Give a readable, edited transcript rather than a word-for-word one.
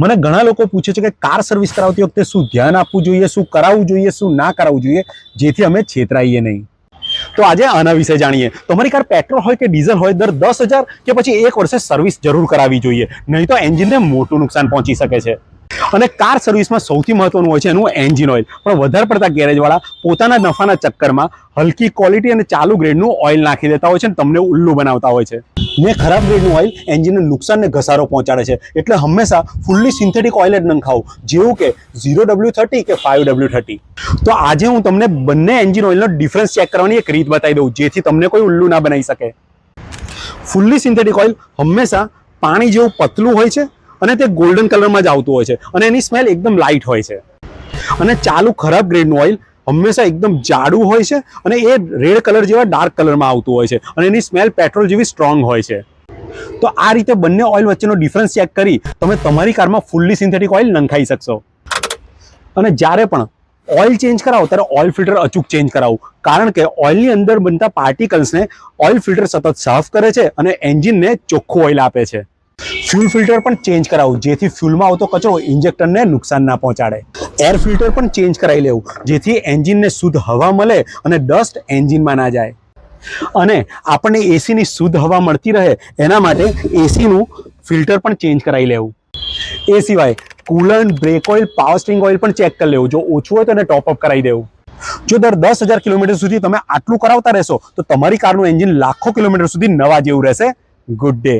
મને ઘણા લોકો પૂછે છે કે કાર સર્વિસ કરાવતી વખતે શું ધ્યાન આપવું જોઈએ, શું કરાવવું જોઈએ, શું ના કરાવવું જોઈએ, જેથી અમે છેતરાઈએ નહીં. તો આજે આના વિશે જાણીએ. તમારી કાર પેટ્રોલ હોય કે ડીઝલ હોય, દર 10,000 કે પછી 1 વર્ષે સર્વિસ જરૂર કરાવવી જોઈએ, નહીં તો એન્જિનને મોટું નુકસાન પહોંચી શકે છે. અને કાર સર્વિસમાં સૌથી મહત્વનું હોય છે એનું એન્જિન ઓઇલ. પણ વધારે પડતા ગેરેજવાળા પોતાના નફાના ચક્કરમાં હલકી ક્વોલિટી અને ચાલુ ગ્રેડનું ઓઇલ નાખી દેતા હોય છે અને તમને ઉલ્લુ બનાવતા હોય છે. ને ખરાબ ગ્રેડનું ઓઇલ એન્જિનને નુકસાન ને ઘસારો પહોંચાડે છે. એટલે હંમેશા ફૂલ્લી સિન્થેટિક ઓઇલ જ નંખાવું, જેવું કે 0W30 કે 5W30. તો આજે હું તમને બંને એન્જિન ઓઇલનો ડિફરન્સ ચેક કરવાની એક રીત બતાવી દઉં, જેથી તમને કોઈ ઉલ્લુ ના બનાવી શકે. ફૂલ્લી સિન્થેટિક ઓઇલ હંમેશા પાણી જેવું પતલું હોય છે અને તે ગોલ્ડન કલરમાં જ આવતું હોય છે અને એની સ્મેલ એકદમ લાઇટ હોય છે. અને ચાલુ ખરાબ ગ્રેડનું ઓઇલ હંમેશા એકદમ જાડું હોય છે અને એ રેડ કલર જેવા ડાર્ક કલરમાં આવતું હોય છે અને એની સ્મેલ પેટ્રોલ જેવી સ્ટ્રોંગ હોય છે. તો આ રીતે બંને ઓઇલ વચ્ચેનો ડિફરન્સ ચેક કરી તમે તમારી કારમાં ફૂલ્લી સિન્થેટિક ઓઇલ નંખાઈ શકશો. અને જ્યારે પણ ઓઇલ ચેન્જ કરાવો ત્યારે ઓઇલ ફિલ્ટર અચૂક ચેન્જ કરાવો, કારણ કે ઓઇલની અંદર બનતા પાર્ટિકલ્સને ઓઇલ ફિલ્ટર સતત સાફ કરે છે અને એન્જિનને ચોખ્ખું ઓઇલ આપે છે. ફ્યુલ ફિલ્ટર પણ ચેન્જ કરાવું, જેથી ફ્યુલમાં આવતો કચરો ઇન્જેક્ટરને નુકસાન ના પહોંચાડે. એર ફિલ્ટર પણ ચેન્જ કરાવી લેવું, જેથી એન્જિનને શુદ્ધ હવા મળે અને ડસ્ટ એન્જિનમાં ના જાય. અને આપણને એસીની શુદ્ધ હવા મળતી રહે એના માટે એસીનું ફિલ્ટર પણ ચેન્જ કરાવી લેવું. એ સિવાય coolant, break oil, power steering oil પણ ચેક કરી લેવું. જો ઓછું હોય તો એને ટોપઅપ કરાવી દેવું. જો દર 10,000 કિલોમીટર સુધી તમે આટલું કરાવતા રહેશો તો તમારી કારનું એન્જિન લાખો કિલોમીટર સુધી નવા જેવું રહેશે. Good day.